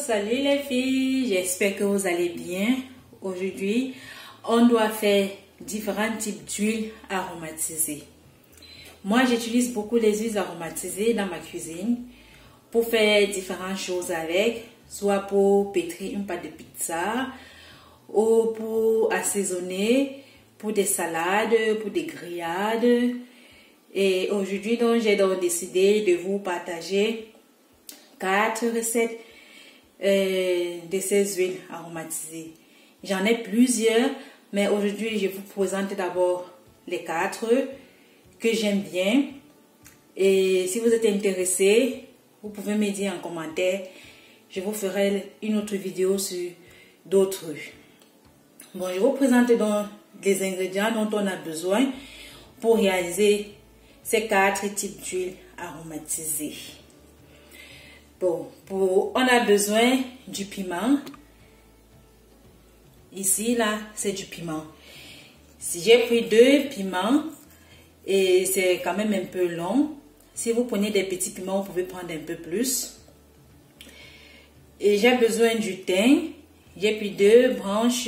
Salut les filles, j'espère que vous allez bien. Aujourd'hui, on doit faire différents types d'huiles aromatisées. Moi, j'utilise beaucoup les huiles aromatisées dans ma cuisine pour faire différentes choses avec, soit pour pétrir une pâte de pizza ou pour assaisonner, pour des salades, pour des grillades. Et aujourd'hui, donc, j'ai donc décidé de vous partager 4 recettes de ces huiles aromatisées. J'en ai plusieurs, mais aujourd'hui, je vous présente d'abord les 4 que j'aime bien. Et si vous êtes intéressé, vous pouvez me dire en commentaire. Je vous ferai une autre vidéo sur d'autres. Bon, je vous présente donc les ingrédients dont on a besoin pour réaliser ces 4 types d'huiles aromatisées. Bon, on a besoin du piment. Ici, là, c'est du piment. Si j'ai pris 2 piments, et c'est quand même un peu long. Si vous prenez des petits piments, vous pouvez prendre un peu plus. Et j'ai besoin du thym. J'ai pris 2 branches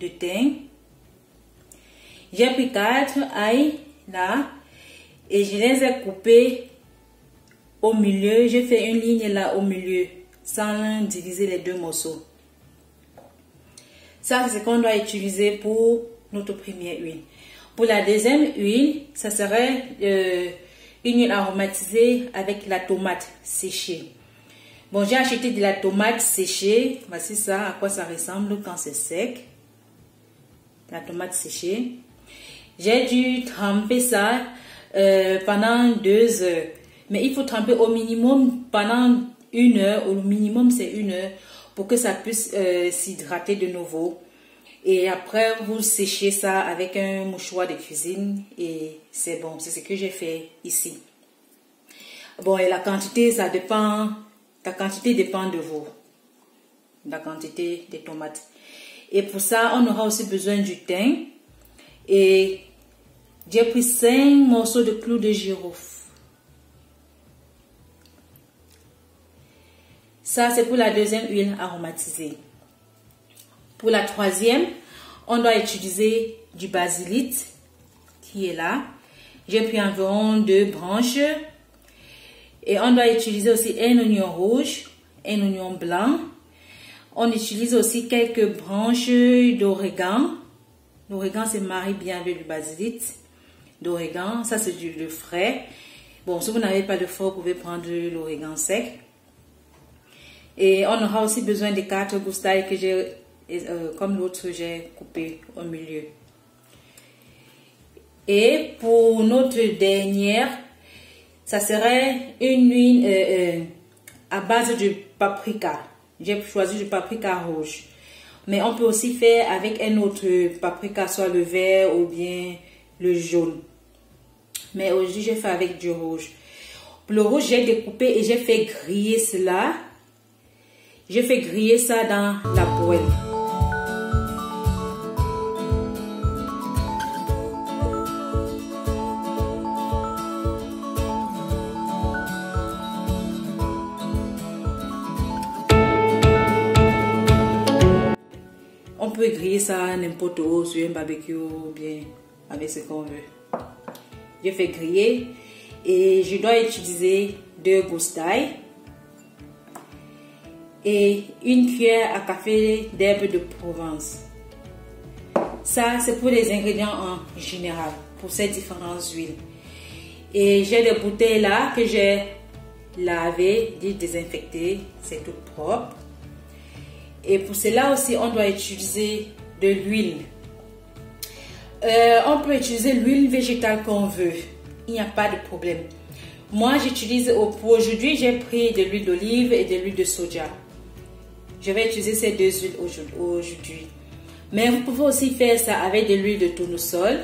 de thym. J'ai pris 4 ail, là. Et je les ai coupés au milieu. J'ai fait une ligne là au milieu, sans diviser les 2 morceaux. Ça, c'est ce qu'on doit utiliser pour notre première huile. Pour la deuxième huile, ça serait une huile aromatisée avec la tomate séchée. Bon, j'ai acheté de la tomate séchée. Voici ça, à quoi ça ressemble quand c'est sec. La tomate séchée. J'ai dû tremper ça pendant 2 heures. Mais il faut tremper au minimum pendant 1 heure. Au minimum, c'est 1 heure pour que ça puisse s'hydrater de nouveau. Et après, vous séchez ça avec un mouchoir de cuisine et c'est bon. C'est ce que j'ai fait ici. Bon, et la quantité, ça dépend. La quantité dépend de vous. La quantité des tomates. Et pour ça, on aura aussi besoin du thym. Et j'ai pris 5 morceaux de clous de girofle. Ça, c'est pour la deuxième huile aromatisée. Pour la troisième, on doit utiliser du basilic qui est là. J'ai pris environ 2 branches. Et on doit utiliser aussi un oignon rouge, un oignon blanc. On utilise aussi quelques branches d'origan. L'origan se marie bien avec le basilic. D'origan, ça c'est du frais. Bon, si vous n'avez pas de frais, vous pouvez prendre l'origan sec. Et on aura aussi besoin de 4 gousses d'ail que j'ai, comme l'autre, j'ai coupé au milieu. Et pour notre dernière, ça serait une huile à base de paprika. J'ai choisi du paprika rouge. Mais on peut aussi faire avec un autre paprika, soit le vert ou bien le jaune. Mais aujourd'hui, j'ai fait avec du rouge. Pour le rouge, j'ai découpé et j'ai fait griller cela. J'ai fait griller ça dans la poêle. On peut griller ça n'importe où, sur un barbecue ou bien avec ce qu'on veut. J'ai fait griller et je dois utiliser 2 gousses d'ail et une cuillère à café d'herbe de Provence. Ça, c'est pour les ingrédients en général, pour ces différentes huiles. Et j'ai des bouteilles là que j'ai lavées, désinfectées, c'est tout propre. Et pour cela aussi, on doit utiliser de l'huile. On peut utiliser l'huile végétale qu'on veut. Il n'y a pas de problème. Moi, j'utilise, pour aujourd'hui, j'ai pris de l'huile d'olive et de l'huile de soja. Je vais utiliser ces 2 huiles aujourd'hui. Mais vous pouvez aussi faire ça avec de l'huile de tournesol,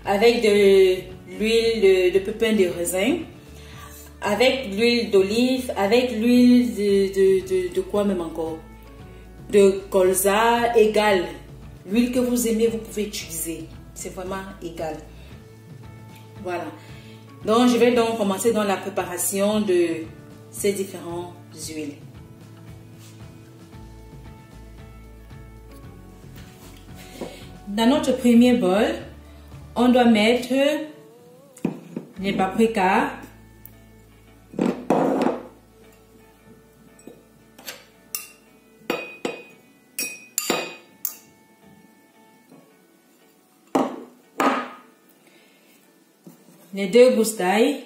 avec de l'huile de pépins de raisin, avec l'huile d'olive, avec l'huile de quoi même encore? De colza, égal. L'huile que vous aimez, vous pouvez utiliser. C'est vraiment égal. Voilà. Donc, je vais donc commencer dans la préparation de ces différentes huiles. Dans notre premier bol, on doit mettre les paprikas, les 2 gousses d'ail,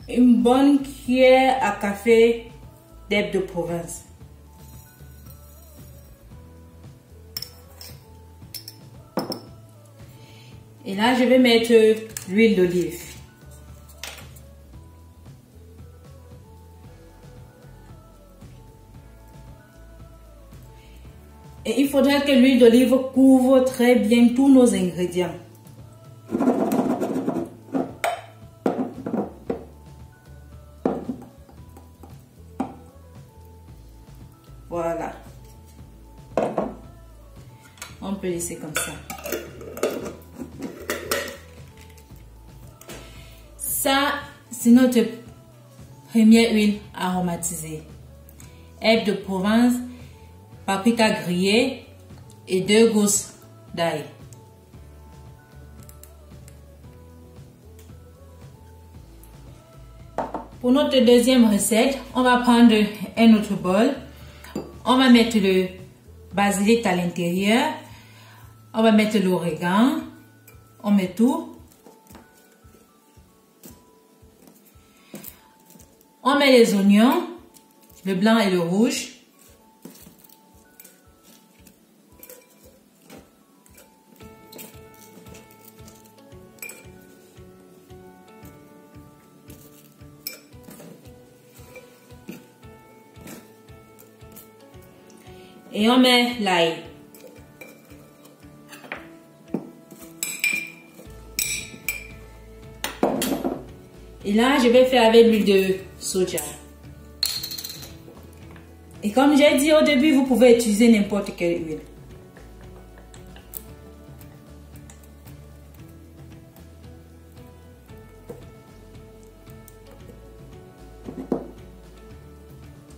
une bonne cuillère à café d'herbes de Provence. Et là, je vais mettre l'huile d'olive. Et il faudra que l'huile d'olive couvre très bien tous nos ingrédients. Voilà. On peut laisser comme ça. Ça, c'est notre première huile aromatisée. Herbes de Provence, paprika grillé et 2 gousses d'ail. Pour notre deuxième recette, on va prendre un autre bol. On va mettre le basilic à l'intérieur. On va mettre l'origan. On met tout. On met les oignons, le blanc et le rouge. Et on met l'ail. Et là, je vais faire avec l'huile de soja. Et comme j'ai dit au début, vous pouvez utiliser n'importe quelle huile.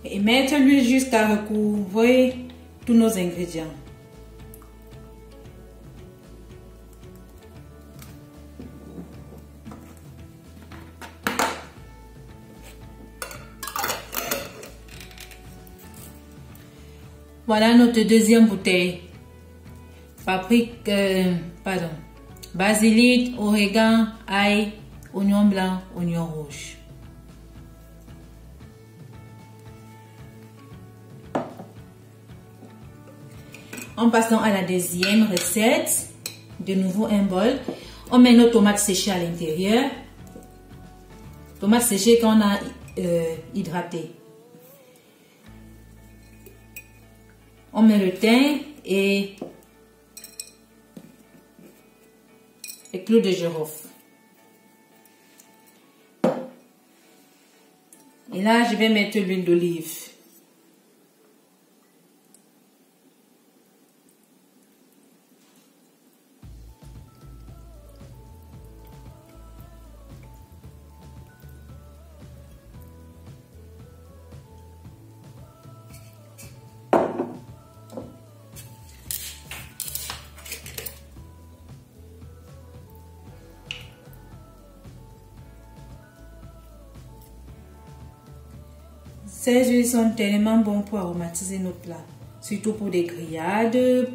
Et mettre l'huile jusqu'à recouvrir tous nos ingrédients. Voilà notre deuxième bouteille. Basilic, origan, ail, oignon blanc, oignon rouge. On passe donc à la deuxième recette. De nouveau un bol. On met nos tomates séchées à l'intérieur. Tomates séchées qu'on a hydratées. On met le thym et les clous de girofle. Et là, je vais mettre l'huile d'olive. Ces huiles sont tellement bonnes pour aromatiser nos plats, surtout pour des grillades,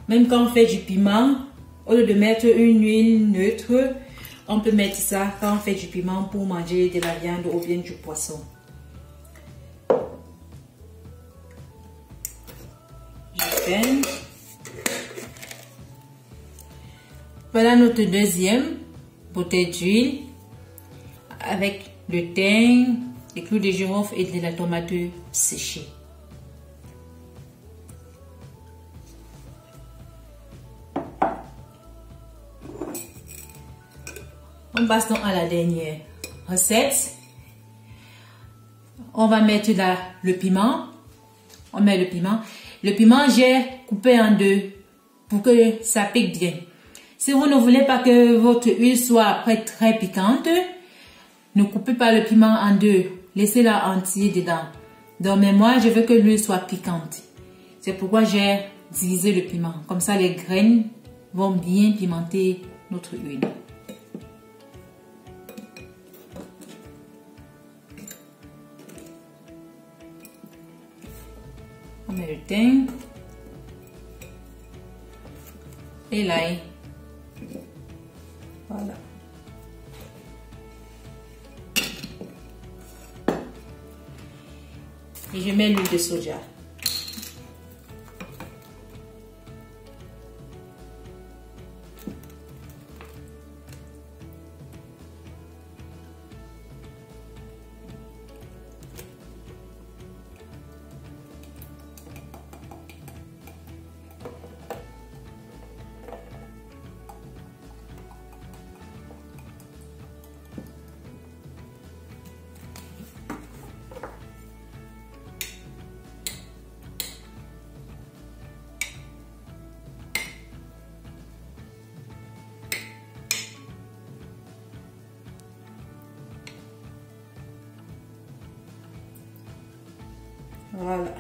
même quand on fait du piment, au lieu de mettre une huile neutre, on peut mettre ça quand on fait du piment pour manger de la viande ou bien du poisson. Je peine. Voilà notre deuxième bouteille d'huile avec le thym, les clous de girofle et de la tomate séchée. On passe donc à la dernière recette. On va mettre le piment. On met le piment. Le piment, j'ai coupé en deux pour que ça pique bien. Si vous ne voulez pas que votre huile soit après très piquante, ne coupez pas le piment en deux. Laissez-la entier dedans. Donc, mais moi, je veux que l'huile soit piquante. C'est pourquoi j'ai divisé le piment. Comme ça, les graines vont bien pimenter notre huile. On met le thym et l'ail. Voilà. Et je mets l'huile de soja. Voilà.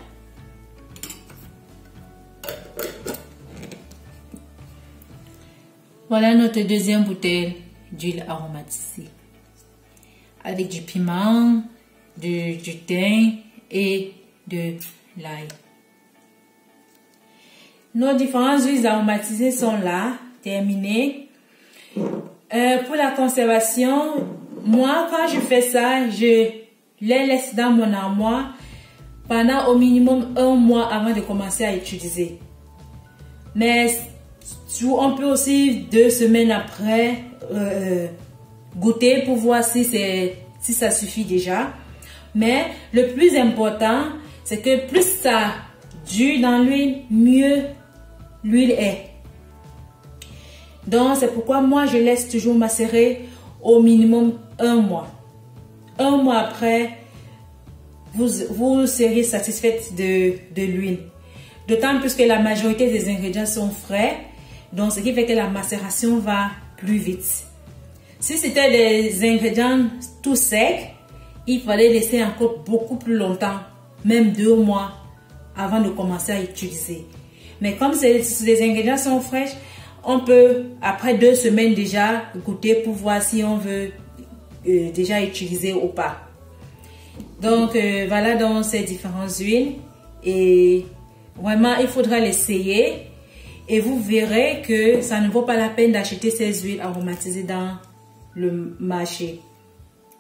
Voilà notre deuxième bouteille d'huile aromatisée. Avec du piment, du thym et de l'ail. Nos différentes huiles aromatisées sont là, terminées. Pour la conservation, moi quand je fais ça, je les laisse dans mon armoire pendant au minimum 1 mois avant de commencer à utiliser. Mais on peut aussi 2 semaines après goûter pour voir si ça suffit déjà. Mais le plus important, c'est que plus ça dure dans l'huile, mieux l'huile est. Donc c'est pourquoi moi je laisse toujours macérer au minimum 1 mois. 1 mois après, vous serez satisfaite de l'huile. D'autant plus que la majorité des ingrédients sont frais. Donc, ce qui fait que la macération va plus vite. Si c'était des ingrédients tout secs, il fallait laisser encore beaucoup plus longtemps, même 2 mois, avant de commencer à utiliser. Mais comme les ingrédients sont fraîches, on peut, après 2 semaines déjà, goûter pour voir si on veut déjà utiliser ou pas. Donc voilà donc ces différentes huiles et vraiment il faudra l'essayer et vous verrez que ça ne vaut pas la peine d'acheter ces huiles aromatisées dans le marché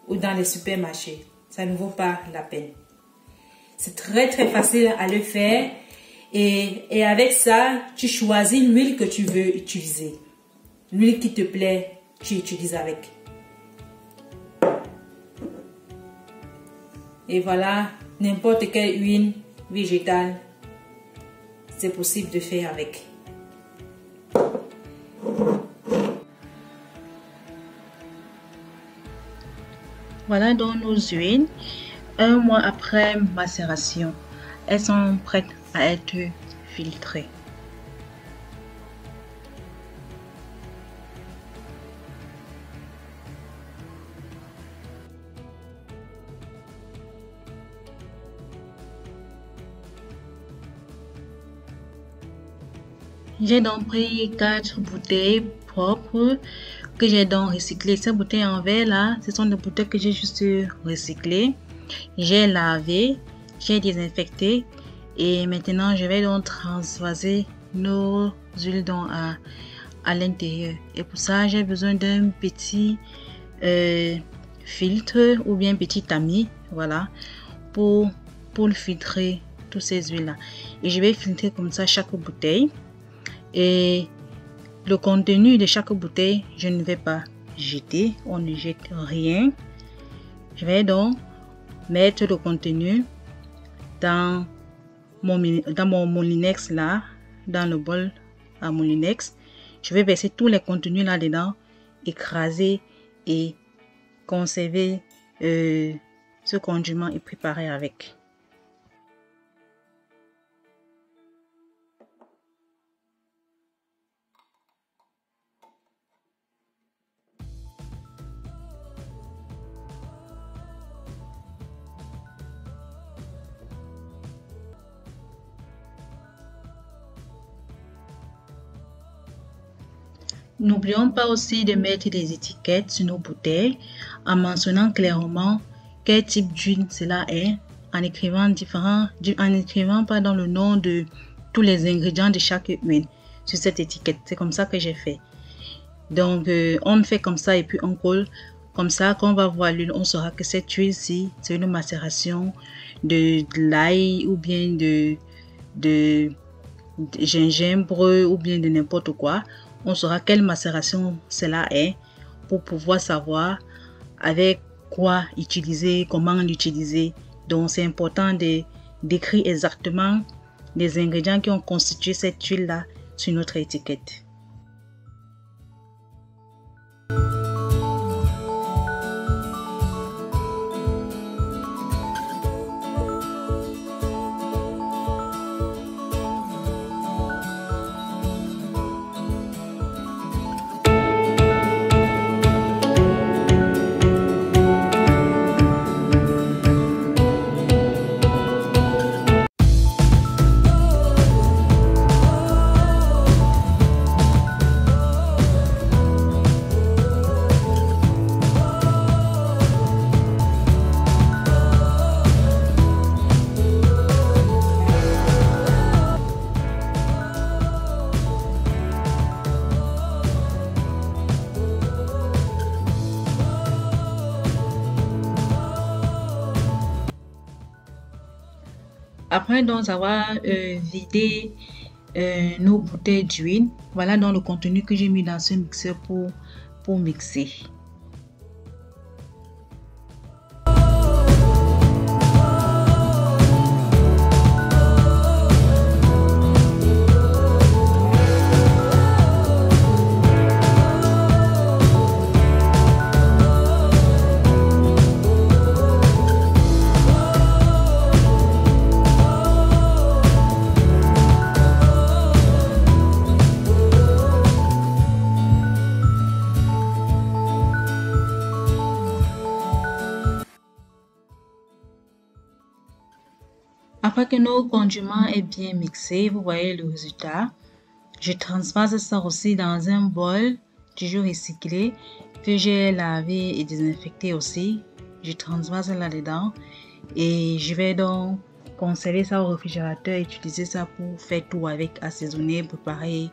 ou dans les supermarchés. Ça ne vaut pas la peine. C'est très facile à le faire et avec ça tu choisis l'huile que tu veux utiliser. L'huile qui te plaît, tu utilises avec. Et voilà, n'importe quelle huile végétale, c'est possible de faire avec. Voilà donc nos huiles. 1 mois après macération, elles sont prêtes à être filtrées. J'ai donc pris 4 bouteilles propres que j'ai donc recyclées. Ces bouteilles en verre là, ce sont des bouteilles que j'ai juste recyclées. J'ai lavé, j'ai désinfecté et maintenant je vais donc transvaser nos huiles donc à l'intérieur. Et pour ça, j'ai besoin d'un petit filtre ou bien petit tamis, voilà, pour le filtrer toutes ces huiles là. Et je vais filtrer comme ça chaque bouteille. Et le contenu de chaque bouteille, je ne vais pas jeter, on ne jette rien. Je vais donc mettre le contenu dans mon moulinex là, dans le bol à moulinex. Je vais verser tous les contenus là dedans, écraser et conserver ce condiment et préparer avec. N'oublions pas aussi de mettre des étiquettes sur nos bouteilles en mentionnant clairement quel type d'huile cela est, en écrivant le nom de tous les ingrédients de chaque huile sur cette étiquette. C'est comme ça que j'ai fait. Donc, on fait comme ça et puis on colle. Comme ça, quand on va voir l'huile, on saura que cette huile-ci, c'est une macération de l'ail ou bien de gingembre ou bien de n'importe quoi. On saura quelle macération cela est pour pouvoir savoir avec quoi utiliser, comment l'utiliser. Donc, c'est important d'écrire exactement les ingrédients qui ont constitué cette huile-là sur notre étiquette. Après donc avoir vidé nos bouteilles d'huile, voilà donc le contenu que j'ai mis dans ce mixeur pour mixer. Après que nos condiments est bien mixés, vous voyez le résultat. Je transvase ça aussi dans un bol, toujours recyclé, que j'ai lavé et désinfecté aussi. Je transvase là-dedans et je vais donc conserver ça au réfrigérateur et utiliser ça pour faire tout avec, assaisonner, préparer,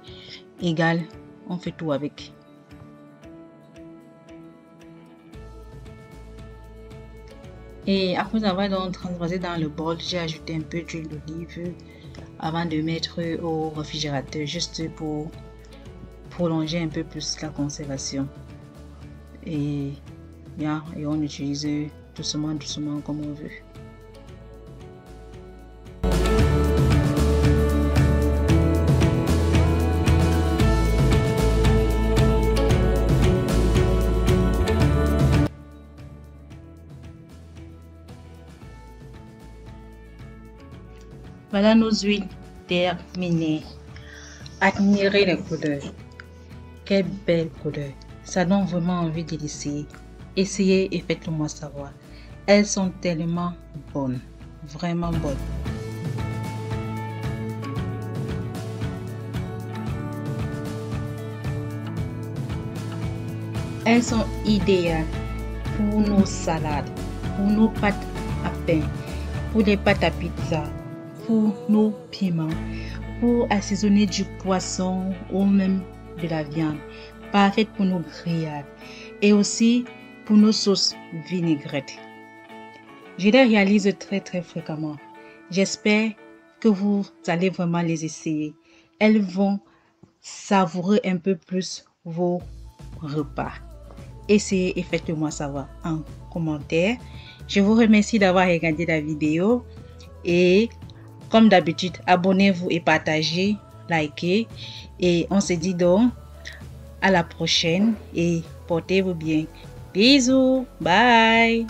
égal, on fait tout avec. Et après avoir donc transvasé dans le bol, j'ai ajouté un peu d'huile d'olive avant de mettre au réfrigérateur, juste pour prolonger un peu plus la conservation. Et on utilise doucement comme on veut. Voilà nos huiles terminées. Admirez les couleurs. Quelle belle couleur. Ça donne vraiment envie de l'essayer. Essayez et faites-le moi savoir. Elles sont tellement bonnes. Vraiment bonnes. Elles sont idéales pour nos salades, pour nos pâtes à pain, pour les pâtes à pizza, pour nos piments, pour assaisonner du poisson ou même de la viande, parfaite pour nos grillades et aussi pour nos sauces vinaigrettes. Je les réalise très fréquemment. J'espère que vous allez vraiment les essayer. Elles vont savourer un peu plus vos repas. Essayez et faites-le-moi savoir en commentaire. Je vous remercie d'avoir regardé la vidéo et comme d'habitude, abonnez-vous et partagez, likez. Et on se dit donc à la prochaine et portez-vous bien. Bisous, bye.